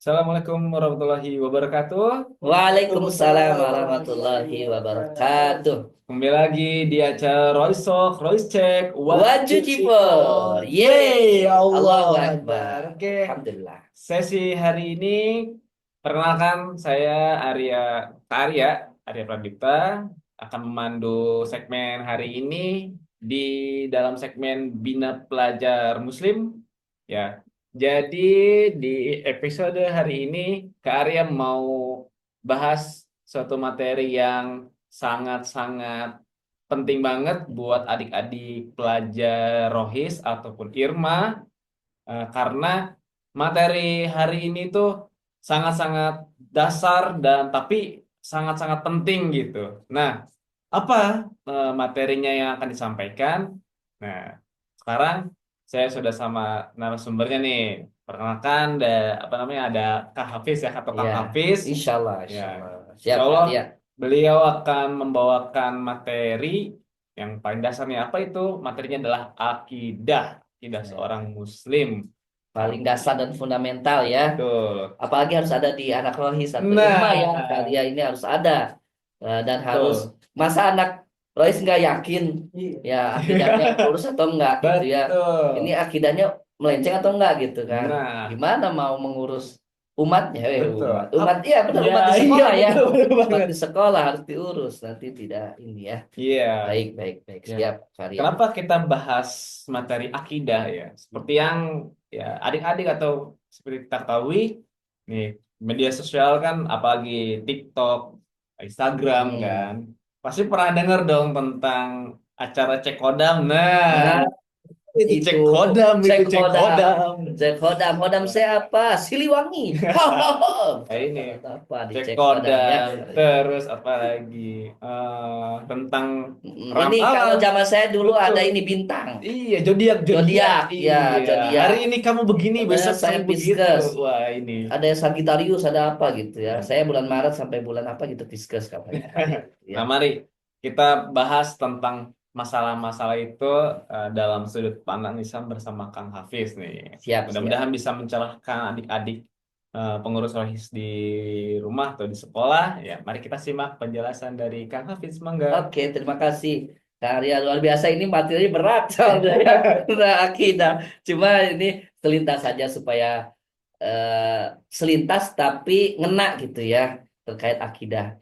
Assalamualaikum warahmatullahi wabarakatuh. Waalaikumsalam warahmatullahi wabarakatuh. Kembali lagi di acara Royce Talk, Royce Check, What Waju to Cipor. Cipor. Yeay. Allahu Allahu Akbar. Akbar. Oke, Alhamdulillah. sesi hari ini perkenalkan saya Arya Kak Arya Pradipta akan memandu segmen hari ini di dalam segmen Bina Pelajar Muslim. Ya, jadi di episode hari ini Kak Arya mau bahas suatu materi yang sangat-sangat penting banget buat adik-adik pelajar Rohis ataupun Irma, karena materi hari ini tuh sangat-sangat dasar dan tapi sangat-sangat penting gitu. Nah, apa materinya yang akan disampaikan? Nah, sekarang saya sudah sama narasumbernya nih. Perkenalkan, apa namanya, ada Kak Hafiz ya, atau Kang Ya, Hafiz. insya Allah, Ya, insya Allah. insya Siap, Kak Allah Ria. beliau akan membawakan materi yang paling dasarnya. Apa itu? Materinya adalah akidah, akidah seorang Ya, Muslim. paling dasar dan fundamental ya. Betul. Apalagi harus ada di anak rohis atau irma ya. Kak Nah, Ria ini harus ada. Dan harus, betul. masa anak rohis nggak yakin ya akidahnya lurus atau enggak gitu ya. Ini Betul. akidahnya melenceng atau enggak gitu kan. Nah, Gimana mau mengurus umatnya, betul. umat iya benar, Ya, umat di iya sekolah ya, betul, betul umat banget. di sekolah harus diurus, nanti tidak ini ya. Iya. Baik, baik, baik, Ya. siap Karya. Kenapa kita bahas materi akidah ya? Seperti yang ya adik-adik atau seperti kita ketahui nih, media sosial kan apalagi TikTok, Instagram Hmm. kan. Pasti pernah dengar dong tentang acara cek kodam. Nah, Nah, itu itu cek kodam, cek itu cek kodam, kodam. cek kodam, kodam siapa? Siliwangi. Nah, ini Apa di cek cek kodam ya. kodam, terus apa lagi, tentang Ini kalau ramalan. zaman saya dulu Betul. ada ini bintang, Iya, zodiak, zodiak. zodiak ya, Iya. Hari zodiak. ini kamu begini, besok Saya kamu begitu. Pisces, Wah, ini. ada yang Sagittarius, ada apa gitu ya. Nah, Saya bulan Maret sampai bulan apa gitu Pisces katanya tadi gitu ya. nah, mari kita bahas tentang masalah-masalah itu dalam sudut pandang Islam bersama Kang Hafiz nih. Siap, siap. Mudah-mudahan bisa mencerahkan adik-adik pengurus rohis di rumah atau di sekolah. Ya, mari kita simak penjelasan dari Kang Hafiz, mangga. Oke, terima kasih. Karya luar biasa ini materi berat soalnya ya. Nah, akidah. Cuma ini selintas saja supaya selintas tapi ngena gitu ya terkait akidah.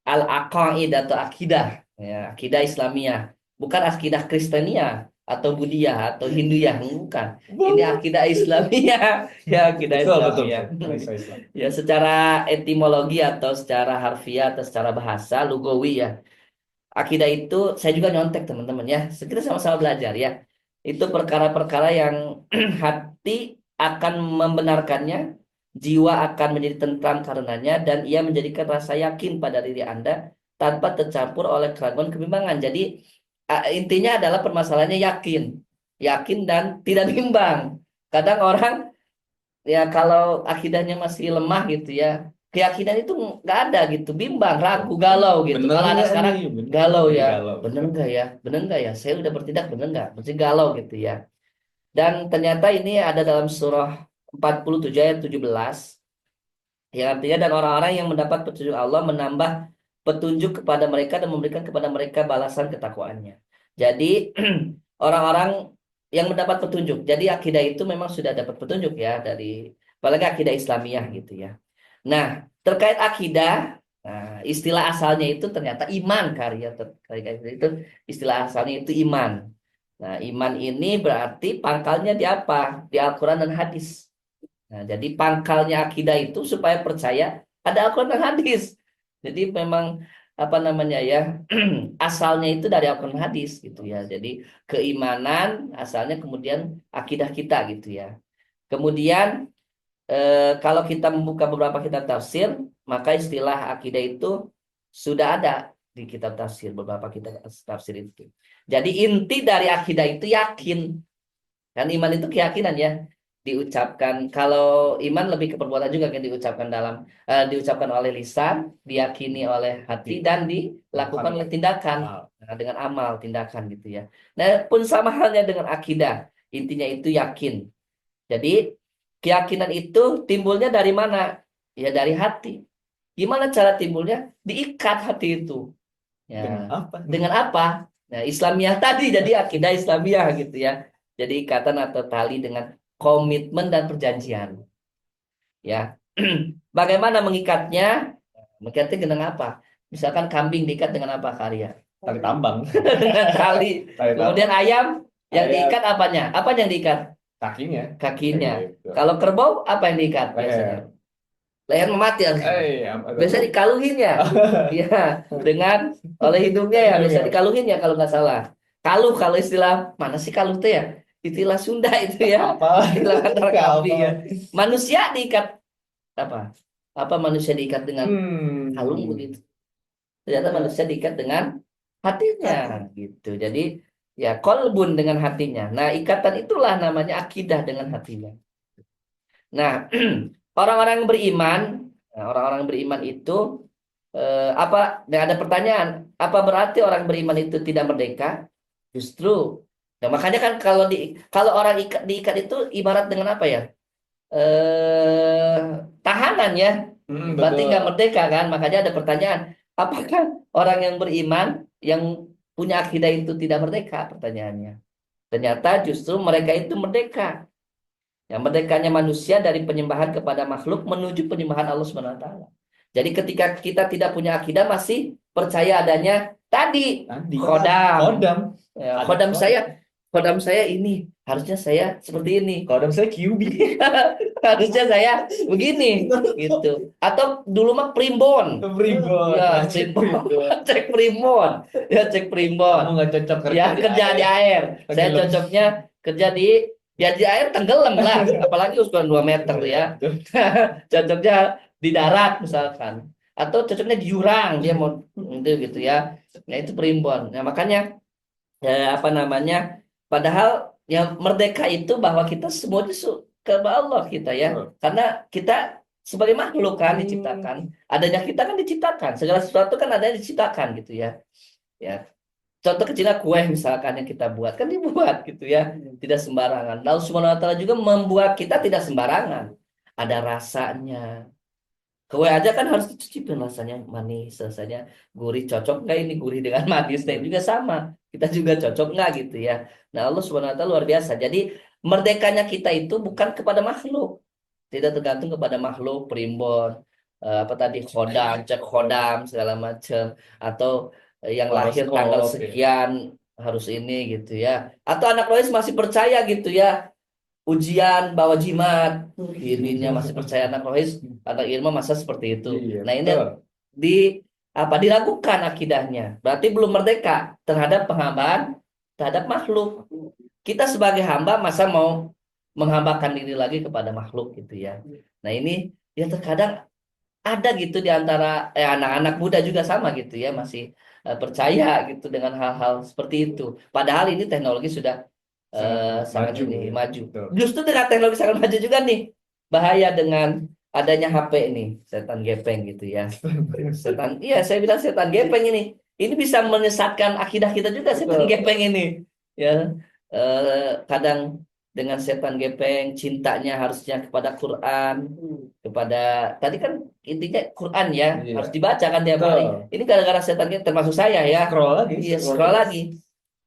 Al-aqaid atau akidah, ya, akidah Islamiyah. Bukan akidah Kristenia atau Buddhia atau Hindu bukan. Ini Wow. akidah Islamiyah, ya akidah Betul, betul, Islamiyah. betul. Analisa Islam. Ya secara etimologi atau secara harfiah atau secara bahasa lugawi ya. Akidah itu saya juga nyontek teman-teman ya. Kita sama-sama belajar ya. Itu perkara-perkara yang hati akan membenarkannya, jiwa akan menjadi tentram karenanya, dan ia menjadikan rasa yakin pada diri Anda tanpa tercampur oleh keraguan kebimbangan. Jadi intinya adalah permasalahannya yakin, yakin dan tidak bimbang. Kadang orang ya kalau akidahnya masih lemah gitu ya, keyakinan itu nggak ada gitu, bimbang, ragu, galau gitu. Bener Kalau anak nggak sekarang nih? Bener galau nggak nih ya, galau? bener nggak ya, bener nggak ya, saya udah bertindak bener nggak, mesti galau gitu ya. Dan ternyata ini ada dalam surah 47 ayat 17, yang artinya dan orang-orang yang mendapat petunjuk Allah menambah petunjuk kepada mereka dan memberikan kepada mereka balasan ketakwaannya. Jadi orang-orang yang mendapat petunjuk. Jadi akidah itu memang sudah dapat petunjuk ya dari apalagi akidah Islamiyah gitu ya. Nah, terkait akidah, nah, istilah asalnya itu ternyata iman karya terkait itu istilah asalnya itu iman. Nah, iman ini berarti pangkalnya di apa? Di Al-Quran dan hadis. Nah, jadi pangkalnya akidah itu supaya percaya ada Al-Quran dan hadis. Jadi memang apa namanya ya, asalnya itu dari Al-Quran dan hadis gitu ya. Jadi keimanan asalnya, kemudian akidah kita gitu ya. Kemudian kalau kita membuka beberapa kitab tafsir, maka istilah akidah itu sudah ada di kitab tafsir, beberapa kitab tafsir itu. Jadi inti dari akidah itu yakin. Kan iman itu keyakinan ya, diucapkan. Kalau iman lebih ke perbuatan juga kan, diucapkan diucapkan oleh lisan, diyakini oleh hati, dan dilakukan oleh tindakan. Amal. Nah, dengan amal tindakan gitu ya. Nah, pun sama halnya dengan akidah. Intinya itu yakin. Jadi Keyakinan itu timbulnya dari mana? Ya dari hati. Gimana cara timbulnya? Diikat hati itu. Ya, Dengan apa nih? dengan apa? Nah, Islamiyah tadi jadi akidah Islamiyah gitu ya. Jadi ikatan atau tali dengan komitmen dan perjanjian. Ya, bagaimana mengikatnya? Mengikatnya dengan apa? Misalkan kambing diikat dengan apa karya? Tali tambang. Dengan tali. Tali Kemudian tambang. ayam yang Ayam diikat apanya? Apa yang diikat? kakinya. Kakinya. Gitu. Kalau kerbau apa yang diikat biasanya? Leher. Leher memati. Apa tuh? Biasa dikaluhin ya. Ya, dengan oleh hidungnya ya, biasa Hidungnya. dikaluhin ya kalau nggak salah. Kaluh kalau istilah mana sih kaluh itu ya? Istilah Sunda itu ya. Apa? Istilah antara Apa? kambing ya. Manusia diikat apa? Apa manusia diikat dengan kalung Hmm. begitu? Ternyata manusia diikat dengan hatinya gitu. Jadi ya kolbun dengan hatinya. Nah, ikatan itulah namanya akidah dengan hatinya. Nah, orang-orang yang beriman, orang-orang beriman itu apa? Dan ada pertanyaan, apa berarti orang beriman itu tidak merdeka? Justru. Nah, makanya kan kalau orang diikat itu ibarat dengan apa ya? Eh, tahanan ya. Berarti nggak Betul. merdeka kan? Makanya ada pertanyaan, apakah orang yang beriman yang punya akidah itu tidak merdeka? Pertanyaannya. Ternyata justru mereka itu merdeka. Yang merdekanya manusia dari penyembahan kepada makhluk menuju penyembahan Allah Subhanahu wa taala. Jadi ketika kita tidak punya akidah masih percaya adanya tadi Tadi. khodam. Kodam. Ya, Ada kodam. khodam saya ini, harusnya saya seperti ini. Kodam saya QB. Harusnya saya begini gitu. Atau dulu mah primbon. Primbon. Ya, Ngecek primbon. primbon. Cek primbon. Ya, cek primbon. Kamu nggak cocok Ya, kerja di kerja di air. air. Saya Tenggelam. cocoknya kerja di ya di air tenggelam lah. Apalagi ukuran 2 meter ya. Cocoknya di darat misalkan. Atau cocoknya di jurang dia mau itu gitu ya. Nah, itu primbon. Nah, makanya apa namanya? Padahal yang merdeka itu bahwa kita semua itu ke Allah kita ya. Karena kita sebagai makhluk kan diciptakan. Adanya kita kan diciptakan. Segala sesuatu kan adanya diciptakan gitu ya. Ya. Contoh kecilnya kue misalkan yang kita buat kan dibuat gitu ya. Tidak sembarangan. Allah Subhanahu wa taala juga membuat kita tidak sembarangan. Ada rasanya. Kue aja kan harus dicicipin rasanya manis, rasanya gurih, cocok nggak ini gurih dengan manis, nah, juga sama. Kita juga cocok nggak gitu ya. Nah, Allah Subhanahu wa taala luar biasa. Jadi merdekanya kita itu bukan kepada makhluk, tidak tergantung kepada makhluk, primbon, apa tadi khodam, cek khodam segala macam, atau yang lahir tanggal Horoskop ya. sekian harus ini gitu ya. Atau anak Lois masih percaya gitu ya ujian bawa jimat ininya masih percaya anak rohis anak ilmu masa seperti itu. Iya, Nah ini betul. di apa diragukan akidahnya berarti belum merdeka terhadap penghambaan terhadap makhluk. Kita sebagai hamba masa mau menghambakan diri lagi kepada makhluk gitu ya. Nah ini ya terkadang ada gitu di antara anak-anak muda juga sama gitu ya masih percaya gitu dengan hal-hal seperti itu padahal ini teknologi sudah Sangat sangat maju ini ya. maju. Betul. Justru dengan teknologi sangat maju juga nih bahaya dengan adanya HP ini, setan gepeng gitu ya. Setan, iya saya bilang setan gepeng ini. Ini bisa menyesatkan akidah kita juga setan Betul. gepeng ini. Ya, kadang dengan setan gepeng cintanya harusnya kepada Quran, kepada tadi kan intinya Quran ya Iya. harus dibaca kan tiap hari. Betul. Ini gara-gara setan gepeng termasuk saya ya. Scroll lagi, Iya, scroll scroll terus. lagi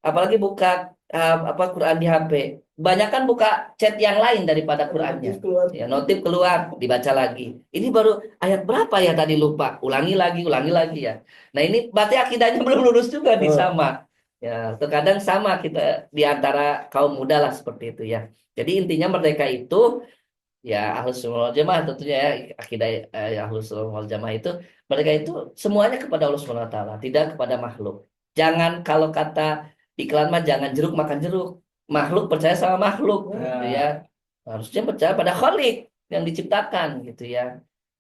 apalagi buka apa Quran di HP. Banyak kan buka chat yang lain daripada Qurannya. Notif keluar. Ya, notif keluar, dibaca lagi. Ini baru ayat berapa ya tadi lupa. Ulangi lagi ya. Nah, ini berarti akidahnya belum lurus juga nih Betul. sama. Ya, terkadang sama kita di antara kaum muda lah seperti itu ya. Jadi intinya merdeka itu ya Ahlus Sunnah wal Jamaah tentunya ya akidah Ahlus Sunnah wal Jamaah itu mereka itu semuanya kepada Allah Subhanahu wa taala, tidak kepada makhluk. Jangan kalau kata iklan mah jangan jeruk makan jeruk. Makhluk percaya sama makhluk gitu ya. Nah, Harusnya percaya pada Khalik yang diciptakan gitu ya.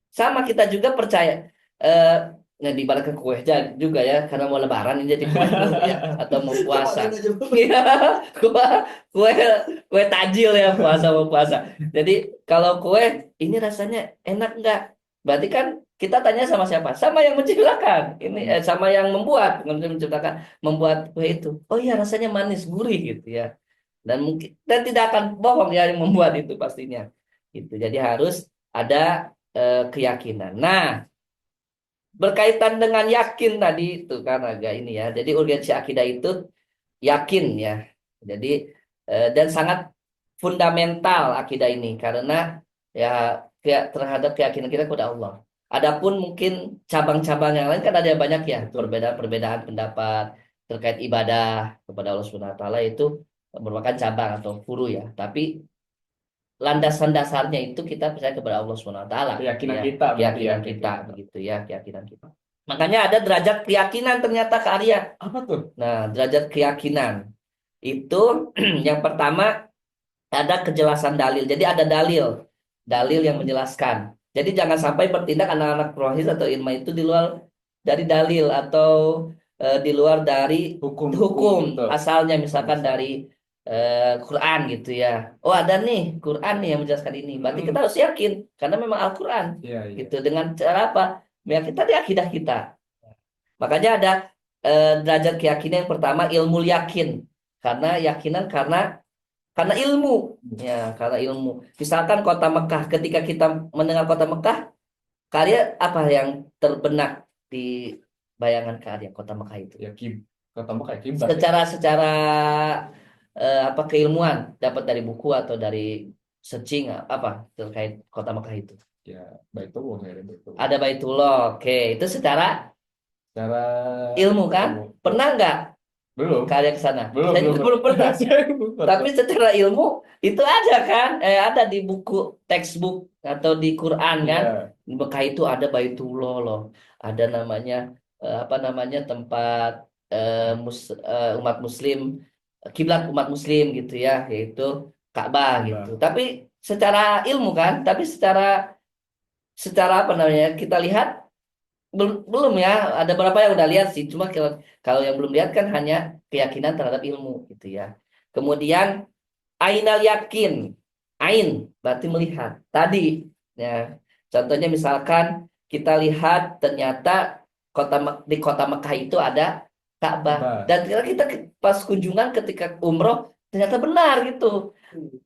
Sama kita juga percaya eh nah dibalikkan kue juga ya karena mau lebaran ini jadi kue dulu ya atau mau puasa. Iya, kue kue kue tajil ya puasa mau puasa. Jadi kalau kue ini rasanya enak nggak? Berarti kan kita tanya sama siapa? Sama yang menciptakan. Ini sama yang membuat, menciptakan, membuat kue itu. Oh iya rasanya manis, gurih gitu ya. Dan mungkin dan tidak akan bohong ya yang membuat itu pastinya. gitu. Jadi harus ada keyakinan. Nah, berkaitan dengan yakin tadi itu kan agak ini ya. Jadi urgensi akidah itu yakin ya. Jadi dan sangat fundamental akidah ini karena ya terhadap keyakinan kita kepada Allah. Adapun mungkin cabang-cabang yang lain kan ada banyak ya, Betul. perbedaan-perbedaan pendapat terkait ibadah kepada Allah Subhanahu wa taala itu merupakan cabang atau furu ya. Tapi landasan dasarnya itu kita percaya kepada Allah Subhanahu wa taala Keyakinan ya, kita berarti ya, keyakinan kita keyakinan kita. begitu ya, keyakinan kita. Makanya ada derajat keyakinan ternyata Kak Arya. Apa tuh? Nah, derajat keyakinan itu yang pertama ada kejelasan dalil. Jadi ada dalil, dalil yang menjelaskan. Jadi jangan sampai bertindak anak-anak rohis atau ilmu itu di luar dari dalil atau di luar dari Hukum-hukum, hukum betul. asalnya, misalkan Asal. dari Quran gitu ya. Oh ada nih Quran nih yang menjelaskan ini. Berarti kita harus yakin karena memang Al-Quran Iya, iya. gitu. Dengan cara apa? Ya kita di akidah kita. Makanya ada derajat keyakinan yang pertama ilmu yakin. Karena yakinan karena ilmu ya, karena ilmu. Misalkan kota Mekah, ketika kita mendengar kota Mekah, karya apa yang terbenak di bayangan karya kota Mekah itu? Ya, ketemu kayak kiblat ya. Secara apa keilmuan dapat dari buku atau dari searching apa terkait kota Mekah itu? Ya, Baitullah ya, Baitullah. Ada Baitullah, oke, itu secara Secara ilmu kan? ilmu. Pernah nggak Belum, karya ke sana? belum, Saya belum. juga belum pernah. Saya belum Tapi pernah. secara ilmu itu ada kan? Ada di buku textbook atau di Quran kan? Iya, Di Mekah itu ada Baitullah loh. Ada namanya apa namanya tempat umat Muslim, kiblat umat Muslim gitu ya, yaitu Ka'bah gitu. Mbak. Tapi secara ilmu kan? Tapi secara secara apa namanya? Kita lihat belum ya. Ada beberapa yang udah lihat sih. Cuma kalau yang belum lihat kan hanya keyakinan terhadap ilmu gitu ya. Kemudian ainal yakin. Ain berarti melihat. Tadi ya. Contohnya misalkan kita lihat ternyata di kota Mekah itu ada Ka'bah. Mbak. Dan pas kunjungan ketika umroh ternyata benar gitu.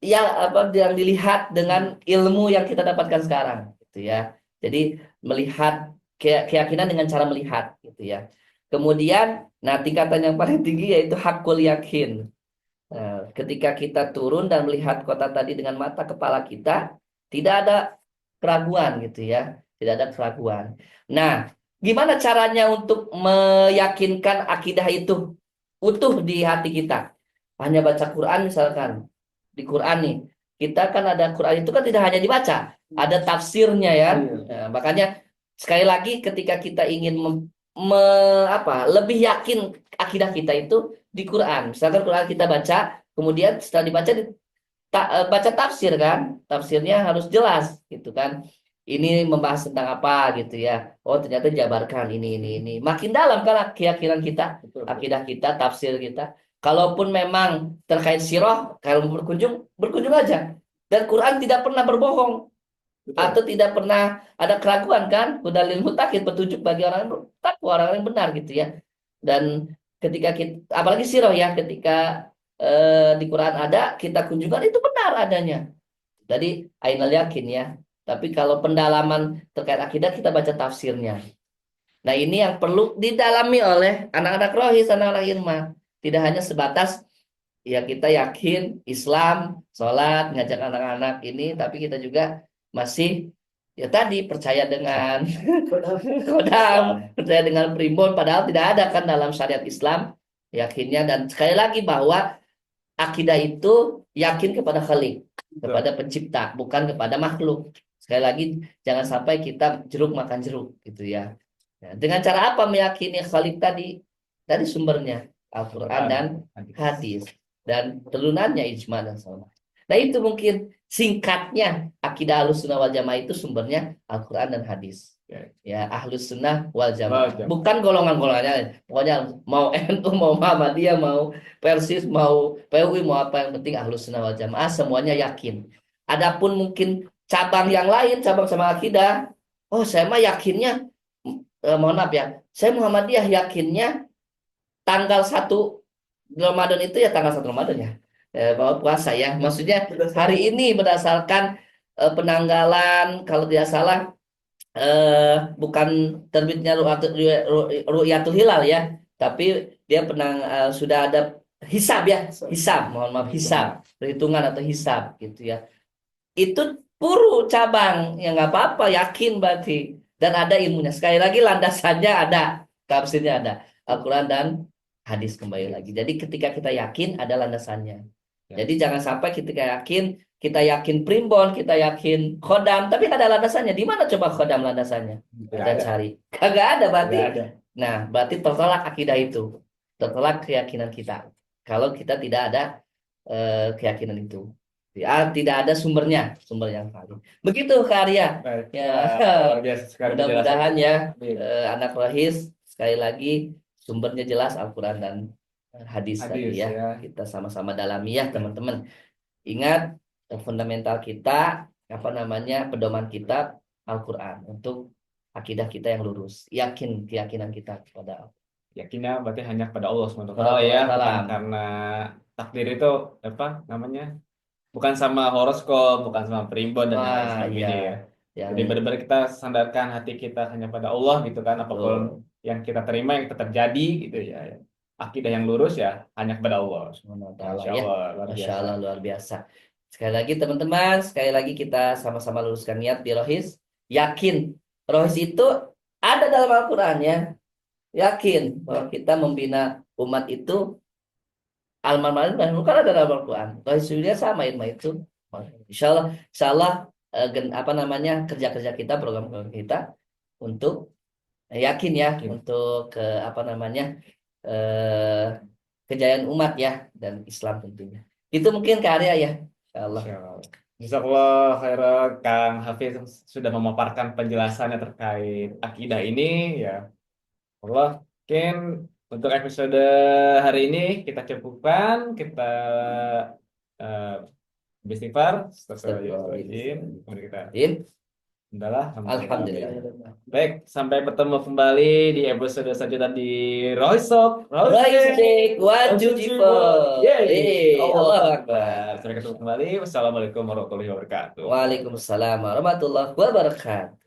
Yang apa yang dilihat dengan ilmu yang kita dapatkan sekarang gitu ya. Jadi melihat keyakinan dengan cara melihat gitu ya. Kemudian nah tingkatan yang paling tinggi yaitu hakul yakin. Nah, ketika kita turun dan melihat kota tadi dengan mata kepala kita, tidak ada keraguan gitu ya, tidak ada keraguan. Nah, gimana caranya untuk meyakinkan akidah itu utuh di hati kita? Hanya baca Quran misalkan, di Quran nih, kita kan ada Quran itu kan tidak hanya dibaca, ada tafsirnya ya. Iya. Nah, makanya sekali lagi ketika kita ingin lebih yakin akidah kita itu di Quran. Misalkan Quran kita baca, kemudian setelah dibaca baca tafsir kan, tafsirnya harus jelas gitu kan. Ini membahas tentang apa gitu ya. Oh ternyata dijabarkan ini. Makin dalam kan keyakinan kita, Betul, betul. akidah kita, tafsir kita. Kalaupun memang terkait sirah, kalau berkunjung, berkunjung aja. Dan Quran tidak pernah berbohong Betul. atau tidak pernah ada keraguan kan. Hudalil mutakin, petunjuk bagi orang yang bertakwa, orang yang benar gitu ya. Dan ketika kita, apalagi sirah ya, ketika di Quran ada, kita kunjungan itu benar adanya. Jadi ainal yakin ya. Tapi kalau pendalaman terkait akidah kita baca tafsirnya. Nah ini yang perlu didalami oleh anak-anak rohis, anak-anak ilmu. Tidak hanya sebatas ya kita yakin Islam, sholat, ngajak anak-anak ini, tapi kita juga masih ya tadi percaya dengan kodam, percaya dengan primbon, padahal tidak ada kan dalam syariat Islam yakinnya. Dan sekali lagi bahwa akidah itu yakin kepada Khalik, kepada pencipta, bukan kepada makhluk. Sekali lagi jangan sampai kita jeruk makan jeruk gitu ya. Nah, dengan cara apa meyakini Khalik tadi? Dari sumbernya Al-Quran dan hadis dan turunannya ijma dan salah. Nah itu mungkin singkatnya akidah Ahlus Sunnah wal Jamaah itu sumbernya Al-Quran dan hadis. Ya Ahlus Sunnah wal Jamaah, bukan golongan-golongannya. Pokoknya mau NU, mau Muhammadiyah, mau Persis, mau PUI, mau apa, yang penting Ahlus Sunnah wal Jamaah semuanya yakin. Adapun mungkin cabang yang lain, cabang sama akidah, oh saya mah yakinnya mohon maaf ya, saya Muhammadiyah yakinnya tanggal 1 Ramadan itu ya tanggal 1 Ramadan ya. Bahwa puasa ya. Maksudnya hari ini berdasarkan penanggalan kalau tidak salah bukan terbitnya Ru'yatul Hilal ya, tapi dia sudah ada hisab ya, hisab, mohon maaf, hisab, Perhitungan. perhitungan atau hisab gitu ya. Itu puru cabang, ya nggak apa-apa, yakin berarti, dan ada ilmunya. Sekali lagi landasannya ada, tafsirnya ada, Al-Quran dan hadis kembali lagi. Jadi ketika kita yakin ada landasannya. Ya, Jadi jangan sampai kita yakin primbon, kita yakin khodam, tapi nggak ada landasannya. Di mana coba khodam landasannya? tidak Kita ada. cari. Kagak ada berarti. Tidak ada. Nah, berarti tertolak akidah itu. Tertolak keyakinan kita. Kalau kita tidak ada keyakinan itu. Ya, tidak ada sumbernya, sumber yang valid. Begitu Kak Arya. Baik, Ya, luar biasa sekali penjelasan. mudah-mudahan ya Amin. anak Rohis sekali lagi sumbernya jelas Al-Quran dan hadis tadi Hadis ya. ya. Kita sama-sama dalami ya teman-teman. Ingat fundamental kita, apa namanya, pedoman kita Al-Quran untuk akidah kita yang lurus. Yakin keyakinan kita kepada Allah. Yakinnya berarti hanya kepada Allah SWT ya, bukan Waalaikumsalam. karena takdir itu apa namanya? Bukan sama horoskop, bukan sama primbon dan yang lain Wah, iya. sebagainya ya. Yang Jadi benar-benar kita sandarkan hati kita hanya pada Allah gitu kan, apapun tuh. yang kita terima, yang kita terjadi gitu ya. Akidah yang lurus ya hanya kepada Allah. Subhanahu wa ta'ala Masya ya. Allah, luar Masya biasa. Allah luar biasa. Sekali lagi teman-teman, sekali lagi kita sama-sama luruskan niat di Rohis. Yakin Rohis itu ada dalam Al-Quran ya. Yakin bahwa kita membina umat itu bukan ada dalam Al-Quran. Rohis juga sama ilmu itu. Insya Allah apa namanya, kerja-kerja kita, program-program kita untuk yakin ya, Yakin. untuk apa namanya, eh, kejayaan umat ya, dan Islam tentunya. Itu mungkin karya ya, insya Allah. Masya Allah. Jazakallah khairan Kang Hafiz sudah memaparkan penjelasannya terkait akidah ini ya. Allah, mungkin untuk episode hari ini kita cukupkan, kita uh, beristighfar, astagfirullahaladzim, kemudian kita Astagfirullahaladzim. adalah Alhamdulillah. baik, sampai bertemu kembali di episode selanjutnya di Roysok, Roisik wajib jipo. Yeay, Allah Allah Akbar. Akbar. Sampai ketemu kembali. Wassalamualaikum warahmatullahi wabarakatuh. Waalaikumsalam warahmatullahi wabarakatuh.